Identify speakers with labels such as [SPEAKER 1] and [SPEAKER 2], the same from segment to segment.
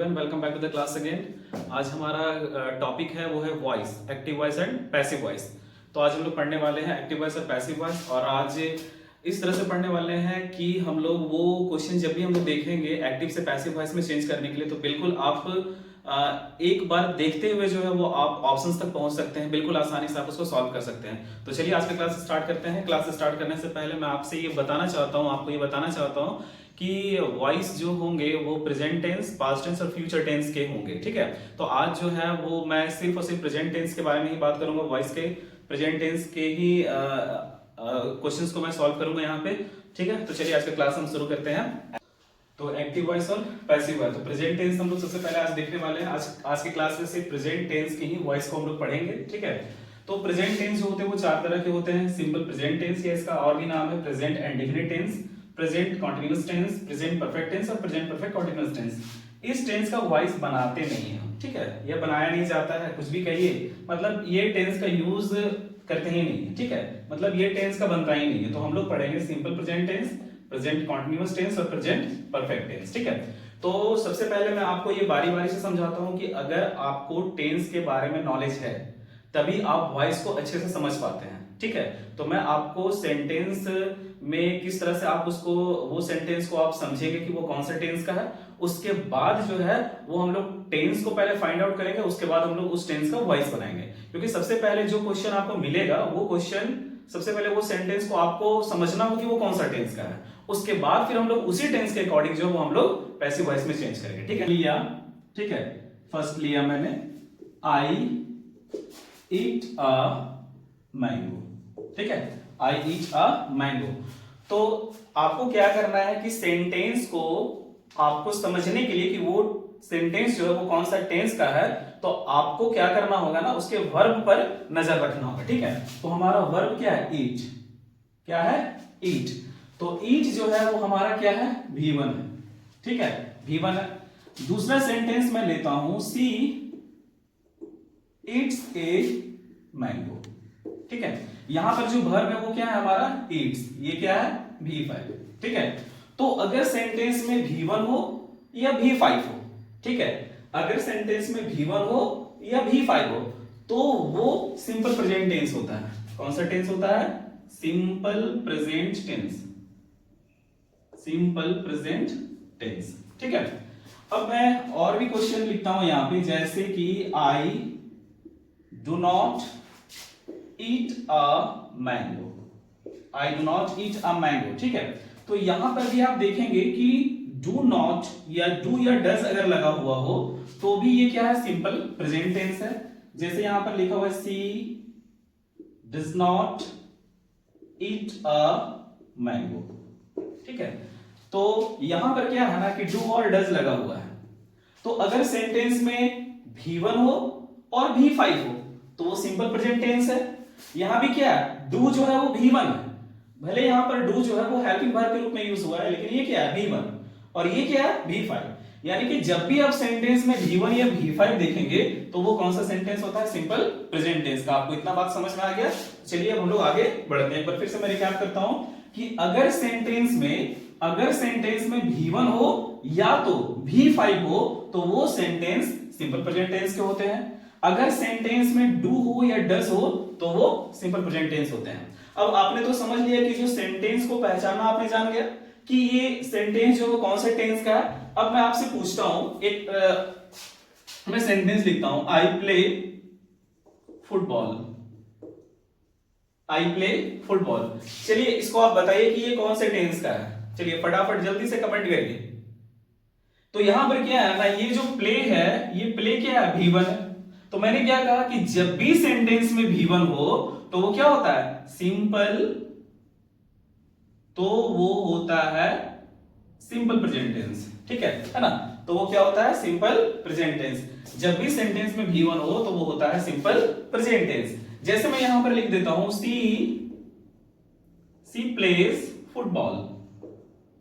[SPEAKER 1] Everyone, welcome back to the class again. आज हमारा topic है वो है voice, active voice and passive voice. तो आज हम लोग पढ़ने वाले हैं एक्टिव वॉइस और पैसिव वॉइस, और आज इस तरह से पढ़ने वाले हैं कि हम लोग वो क्वेश्चन जब भी हम लोग देखेंगे एक्टिव से पैसिव वॉइस में चेंज करने के लिए, तो बिल्कुल आप एक बार देखते हुए जो है वो आप ऑप्शंस तक पहुंच सकते हैं, बिल्कुल आसानी से आप उसको सॉल्व कर सकते हैं। तो चलिए आज की क्लास स्टार्ट करते हैं। क्लास स्टार्ट करने से पहले मैं आपको ये बताना चाहता हूँ कि वॉइस जो होंगे वो प्रेजेंट टेंस, पास्ट टेंस और फ्यूचर टेंस के होंगे। ठीक है, तो आज जो है वो मैं सिर्फ और सिर्फ प्रेजेंट टेंस के बारे में ही बात करूंगा। वॉइस के प्रेजेंट टेंस के ही क्वेश्चंस को मैं सॉल्व करूंगा यहाँ पे। ठीक है, तो चलिए आज का क्लास हम शुरू करते हैं। तो एक्टिव वॉइस और पैसिव वॉइस, तो प्रेजेंट टेंस हम लोग सबसे पहले आज देखने वाले हैं। आज की क्लास में सिर्फ प्रेजेंट टेंस की ही वॉइस को हम लोग पढ़ेंगे। ठीक है, तो प्रेजेंट टेंस जो होते हैं वो चार तरह के होते हैं। सिंपल प्रेजेंट टेंस, या इसका और भी नाम है present indefinite tense, present continuous tense, present perfect tense और प्रेजेंट परफेक्ट कॉन्टिन्यूअस टेंस। इस टेंस का वॉइस बनाते नहीं है। ठीक है, यह बनाया नहीं जाता है, कुछ भी कहिए, मतलब ये टेंस का यूज करते ही नहीं है। ठीक है, मतलब ये टेंस का बनता ही नहीं है। तो हम लोग पढ़ेंगे simple present tense, present continuous tense और प्रेजेंट परफेक्ट टेंस। ठीक है, तो सबसे पहले मैं आपको ये बारी बारी से समझाता हूं कि अगर आपको टेंस के बारे में नॉलेज है तभी आप वॉइस को अच्छे से समझ पाते हैं। ठीक है, तो मैं आपको सेंटेंस में किस तरह से आप उसको, वो सेंटेंस को आप समझेंगे कि वो कौन सा टेंस का है। उसके बाद जो है वो हम लोग टेंस को पहले फाइंड आउट करेंगे, उसके बाद हम लोग उस टेंस का वॉइस बनाएंगे। क्योंकि सबसे पहले जो क्वेश्चन आपको मिलेगा वो क्वेश्चन, सबसे पहले वो सेंटेंस को आपको समझना होगा कि वो कौन सा टेंस का है। उसके बाद फिर हम लोग उसी टेंस के अकॉर्डिंग जो वो हम लोग पैसिव वॉइस में चेंज करेंगे। ठीक है, लिया, ठीक है, फर्स्ट लिया मैंने आई ईट अ मैंगो। ठीक है, आई ईट अ मैंगो। तो आपको क्या करना है कि सेंटेंस को आपको समझने के लिए कि वो सेंटेंस जो है वो कौन सा टेंस का है, तो आपको क्या करना होगा ना, उसके वर्ब पर नजर रखना होगा। ठीक है, तो हमारा वर्ब क्या है, ईट। क्या है, ईट। तो ईट जो है वो हमारा क्या है, V1 है। ठीक है, V1 है। दूसरा सेंटेंस मैं लेता हूं, सी ईट्स ए मैंगो। ठीक है, यहां पर जो वर्ब है वो क्या है हमारा, ईट्स। ये क्या है, V5। ठीक है, तो अगर सेंटेंस में V1 हो या V5 हो, ठीक है, अगर सेंटेंस में V1 हो या V5 हो तो वो सिंपल प्रेजेंट टेंस होता है। कौन सा टेंस होता है, simple present tense, simple present tense. ठीक है, अब मैं और भी क्वेश्चन लिखता हूं यहां पे, जैसे कि I do not eat a mango, I do not eat a mango. ठीक है, तो यहां पर भी आप देखेंगे कि डू नॉट या डू या डज अगर लगा हुआ हो तो भी ये क्या है, सिंपल प्रेजेंट टेंस है। जैसे यहां पर लिखा हुआ है she does not eat a mango. ठीक है, तो यहां पर क्या है ना कि डू और डज लगा हुआ है। तो अगर सेंटेंस में V1 हो और V5 हो तो वो सिंपल प्रेजेंट टेंस है। यहां भी क्या है, डू जो है वो V1 है, भले यहां पर डू जो है वो हेल्पिंग वर्ब के रूप में यूज हुआ है, लेकिन ये क्या है, V1, और ये क्या है, V5। यानी कि जब भी आप सेंटेंस में V1 या V5 देखेंगे तो वो कौन सा सेंटेंस होता है, सिंपल प्रेजेंट टेंस का। आपको इतना बात समझ में आ गया। चलिए अब हम लोग आगे बढ़ते हैं। एक बार फिर से मैं रिकैप करता हूं कि अगर सेंटेंस में V1 हो या तो V5 हो तो वो सेंटेंस सिंपल प्रेजेंट टेंस के होते हैं। अगर सेंटेंस में डू हो या डज हो तो वो सिंपल प्रेजेंट टेंस होते हैं। अब आपने तो समझ लिया कि जो सेंटेंस को पहचानना आपने जान गया कि ये सेंटेंस जो कौन से टेंस का है। अब मैं आपसे पूछता हूं, मैं सेंटेंस लिखता हूं, I play football, I play football. चलिए इसको आप बताइए कि ये कौन से टेंस का है। चलिए फटाफट जल्दी से कमेंट करिए। तो यहां पर क्या है ना, ये जो प्ले है, ये प्ले क्या है, V1 है। तो मैंने क्या कहा कि जब भी सेंटेंस में V1 हो तो वो क्या होता है, सिंपल, तो वो होता है सिंपल प्रेजेंट टेंस। ठीक है ना, तो वो क्या होता है, सिंपल प्रेजेंट टेंस। जब भी सेंटेंस में V1 हो तो वो होता है सिंपल प्रेजेंट टेंस। जैसे मैं यहां पर लिख देता हूं, सी प्लेज फुटबॉल,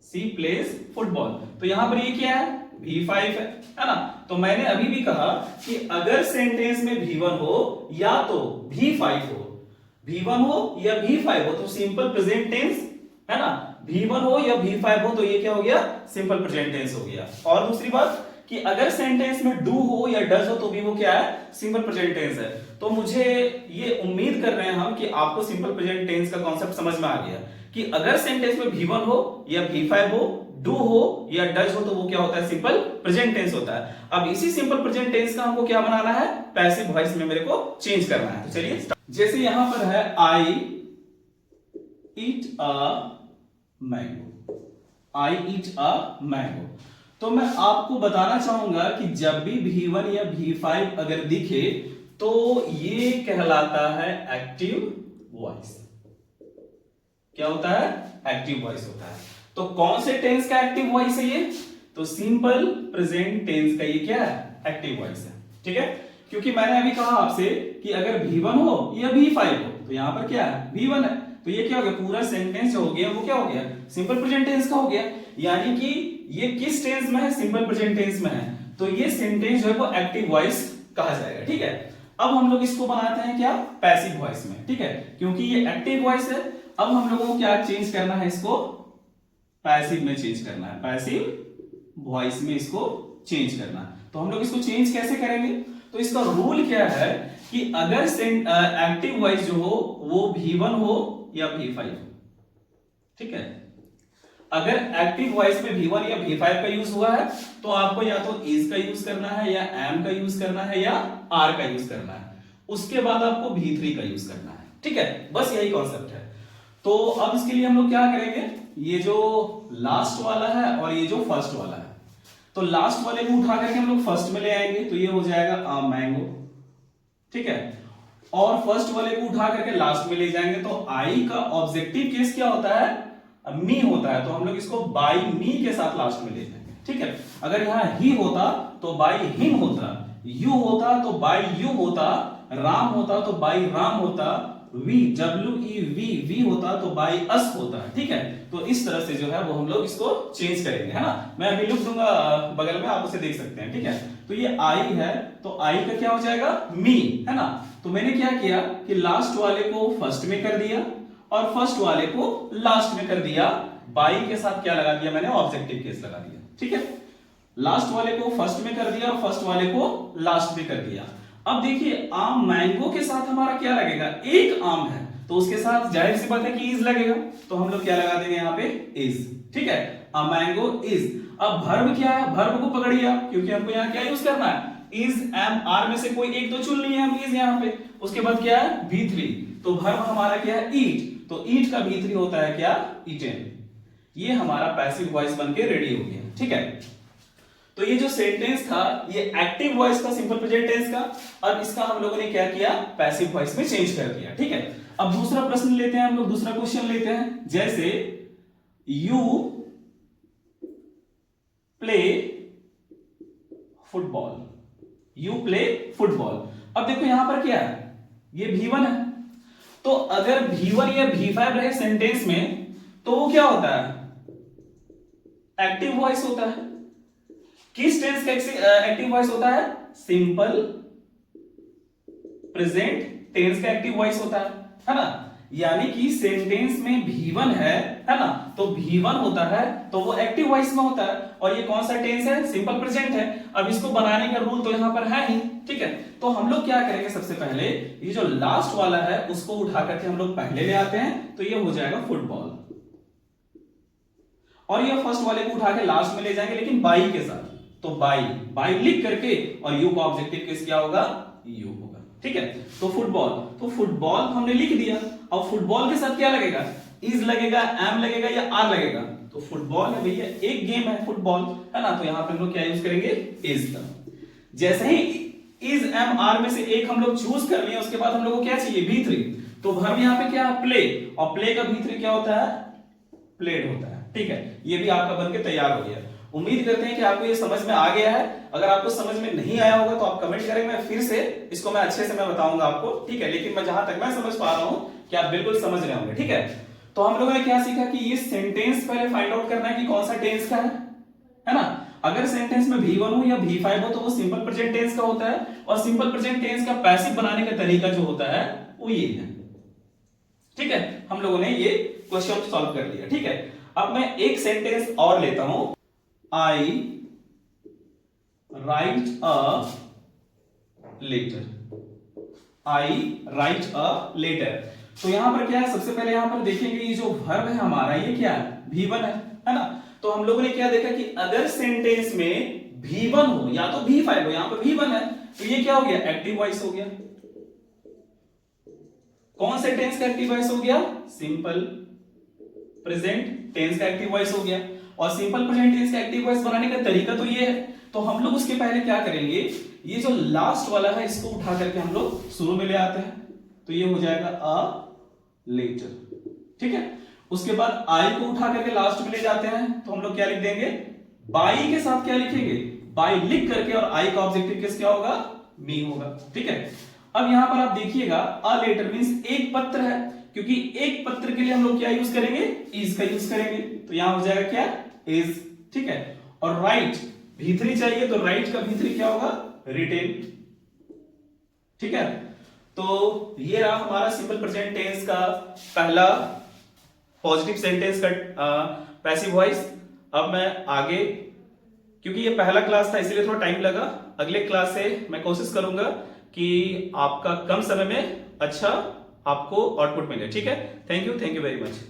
[SPEAKER 1] सी प्लेज फुटबॉल। तो यहां पर ये क्या है, V5 है ना। तो मैंने अभी भी कहा कि अगर सेंटेंस में V1 हो या तो V5 हो, V1 हो या V5 हो तो सिंपल प्रेजेंट टेंस है ना। V1 हो या V5 हो तो ये क्या हो गया, सिंपल प्रेजेंट टेंस हो गया। और दूसरी बात कि अगर सेंटेंस में डू हो या डज हो तो भी वो क्या है, सिंपल प्रेजेंट टेंस है। तो मुझे ये उम्मीद कर रहे हैं हम कि आपको सिंपल प्रेजेंट टेंस का कॉन्सेप्ट समझ में आ गया कि अगर सेंटेंस में V1 हो या V5 हो, डू हो या डज हो, तो वो क्या होता है, सिंपल प्रेजेंट टेंस होता है। अब इसी सिंपल प्रेजेंट टेंस का हमको क्या बनाना है, पैसिव वॉइस में मेरे को चेंज करना है। तो चलिए, जैसे यहां पर है आई ईट a mango, I eat a mango, तो मैं आपको बताना चाहूंगा कि जब भी V1 या V5 अगर दिखे तो ये कहलाता है एक्टिव वॉइस। क्या होता है, एक्टिव वॉइस होता है। तो कौन से टेंस का एक्टिव वॉइस है ये, तो सिंपल प्रेजेंट टेंस का ये क्या है, एक्टिव वॉइस है। ठीक है, क्योंकि मैंने अभी कहा आपसे कि अगर V1 हो या V5 हो, तो यहां पर क्या है, V1 है, तो ये क्या हो गया, पूरा सेंटेंस हो गया वो क्या हो गया, सिंपल प्रेजेंट टेंस का हो गया। यानी कि ये किस टेंस में है, सिंपल प्रेजेंट टेंस में है, तो ये सेंटेंस जो है वो एक्टिव वॉइस कहा जाएगा। ठीक है, अब हम लोग इसको बनाते हैं क्या, पैसिव वॉइस में। ठीक है, क्योंकि ये एक्टिव वॉइस है, अब हम लोगों को क्या चेंज करना है, इसको पैसिव में चेंज करना है, पैसिव वॉइस में इसको चेंज करना है। तो हम लोग इसको चेंज कैसे करेंगे, तो इसका रूल क्या है कि अगर एक्टिव वॉइस जो हो वो V1 हो या V5 हो। ठीक है, अगर एक्टिव वॉइस में V1 या V5 का यूज हुआ है तो आपको या तो इज का यूज करना है, या एम का यूज करना है, या आर का यूज करना है। उसके बाद आपको V3 का यूज करना है। ठीक है, बस यही कॉन्सेप्ट है। तो अब इसके लिए हम लोग क्या करेंगे, ये जो लास्ट वाला है और ये जो फर्स्ट वाला है, तो लास्ट वाले को उठा करके हम लोग फर्स्ट में ले आएंगे, तो ये हो जाएगा अ मैंगो। ठीक है, और फर्स्ट वाले को उठा करके लास्ट में ले जाएंगे, तो आई का ऑब्जेक्टिव केस क्या होता है, मी होता है, तो हम लोग इसको बाई मी के साथ लास्ट में ले जाएंगे। ठीक है, अगर यहां ही होता तो बाई हिम होता, यू होता तो बाई यू होता, राम होता तो बाई राम होता, वी वी होता तो बाई अस होता। ठीक है, तो इस तरह से जो है वो हम लोग इसको चेंज करेंगे, है ना। मैं अभी लिख दूंगा बगल में, आप उसे देख सकते हैं। ठीक है, तो ये आई है, तो आई का क्या हो जाएगा, मी, है ना। तो मैंने क्या किया कि लास्ट वाले को फर्स्ट में कर दिया और फर्स्ट वाले को लास्ट में कर दिया, बाई के साथ क्या लगा दिया मैंने, ऑब्जेक्टिव केस लगा दिया। ठीक है, लास्ट वाले को फर्स्ट में कर दिया और फर्स्ट वाले को लास्ट में कर दिया। अब देखिए, आम मैंगो के साथ हमारा क्या लगेगा, एक आम है, तो उसके साथ जाहिर सी बात है कि इज लगेगा, तो हम लोग क्या लगा देंगे यहाँ पे, इज। ठीक है, अ मैंगो इज। अब वर्ब क्या है, वर्ब को पकड़िए आप, क्योंकि हमको यहाँ क्या यूज करना है, इज, एम, आर में से कोई एक तो चुन लिए हम, इज यहाँ पे। उसके बाद क्या है, V3, तो वर्ब हमारा क्या है, ईट, तो ईट का V3 होता है क्या, ईटेन। ये हमारा पैसिव वॉइस बनके रेडी हो गया। ठीक है, तो ये जो सेंटेंस था ये एक्टिव वॉइस था, सिंपल प्रेजेंट टेंस का। अब इसका हम लोगों ने क्या किया, पैसिव वॉइस में चेंज कर दिया। ठीक है, अब दूसरा प्रश्न लेते हैं हम लोग, दूसरा क्वेश्चन लेते हैं। जैसे you play football, you play football. अब देखो यहां पर क्या है, ये V1 है, तो अगर V1 या V5 रहे सेंटेंस में तो वो क्या होता है, एक्टिव वॉइस होता है। किस टेंस का एक्टिव वॉइस होता है, सिंपल प्रेजेंट टेंस का एक्टिव वॉइस होता है ना। यानी कि सेंटेंस में V1 है ना, तो V1 होता है तो वो एक्टिव वॉइस में होता है, और ये कौन सा टेंस है, सिंपल प्रेजेंट है। अब इसको बनाने का रूल तो यहां पर है ही। ठीक है, तो हम लोग क्या करेंगे, सबसे पहले ये जो लास्ट वाला है उसको उठा करके हम लोग पहले ले आते हैं, तो ये हो जाएगा फुटबॉल, और ये फर्स्ट वाले को उठा के लास्ट में ले जाएंगे, लेकिन बाई के साथ, तो बाई, बाई लिख करके, और यू का ऑब्जेक्टिव केस क्या होगा, यू होगा। ठीक है, तो फुटबॉल, तो फुटबॉल हमने लिख दिया। अब फुटबॉल के साथ क्या लगेगा, इज लगेगा, एम लगेगा, या आर लगेगा, तो फुटबॉल है भैया, एक गेम है फुटबॉल, है ना, तो यहां पे हम लोग क्या यूज करेंगे, इज का। जैसे ही इज, एम, आर में से एक हम लोग चूज कर लिए, उसके बाद हम लोग को क्या चाहिए, V3, तो वर्ब यहां पे क्या है, प्ले, और प्ले का V3 क्या होता है, प्लेड होता है। ठीक है, ये भी आपका बनके तैयार हो गया। उम्मीद करते हैं कि आपको ये समझ में आ गया है। अगर आपको समझ में नहीं आया होगा तो आप कमेंट करें, मैं फिर से इसको मैं अच्छे से मैं बताऊंगा आपको। ठीक है, लेकिन मैं जहां तक मैं समझ पा रहा हूं कि आप बिल्कुल समझ रहे होंगे। ठीक है, तो हम लोगों ने क्या सीखा कि ये सेंटेंस पहले फाइंड आउट करना है कि कौन सा टेंस का है ना। अगर सेंटेंस में V1 हो या V5 हो तो वो सिंपल प्रेजेंट टेंस का होता है, और सिंपल प्रेजेंट टेंस का पैसिव बनाने का तरीका जो होता है वो ये है। ठीक है, हम लोगों ने ये क्वेश्चन सॉल्व कर लिया। ठीक है, अब मैं एक सेंटेंस और लेता हूं, I write a letter, I write a letter. तो यहां पर क्या है, सबसे पहले यहां पर देखेंगे ये जो वर्ब है हमारा ये क्या है, V1 है ना। तो हम लोगों ने क्या देखा कि अगर सेंटेंस में V1 हो या तो V5 हो, यहां पर V1 है तो ये क्या हो गया, एक्टिव वॉइस हो गया। कौन से टेंस का एक्टिव वॉइस हो गया, सिंपल प्रेजेंट टेंस का एक्टिव वॉइस हो गया। और सिंपल प्रेजेंट टेंस का एक्टिव वॉइस बनाने का तरीका तो ये है, तो हम लोग उसके पहले क्या करेंगे, ये जो लास्ट वाला है इसको उठा करके हम लोग शुरू में ले आते हैं, तो ये हो जाएगा अ लेटर, ठीक है। उसके बाद आई को उठा करके लास्ट में ले जाते हैं, तो हम लोग क्या लिख देंगे, बाई के साथ क्या लिखेंगे, बाई लिख करके, और आई का ऑब्जेक्टिव केस क्या होगा, मी होगा, ठीक है। अब यहां पर आप देखिएगा अ लेटर मींस एक पत्र है, क्योंकि एक पत्र के लिए हम लोग क्या यूज करेंगे, इज का यूज करेंगे, तो यहां हो जाएगा क्या, इज, ठीक है। और राइट V3 चाहिए, तो राइट का V3 क्या होगा, रिटेन, ठीक है। तो ये रहा हमारा सिंपल प्रेजेंट टेंस का पहला पॉजिटिव सेंटेंस का पैसिव वॉइस। अब मैं आगे, क्योंकि ये पहला क्लास था इसीलिए थोड़ा टाइम लगा, अगले क्लास से मैं कोशिश करूंगा कि आपका कम समय में अच्छा आपको आउटपुट मिले, ठीक है। Thank you very much.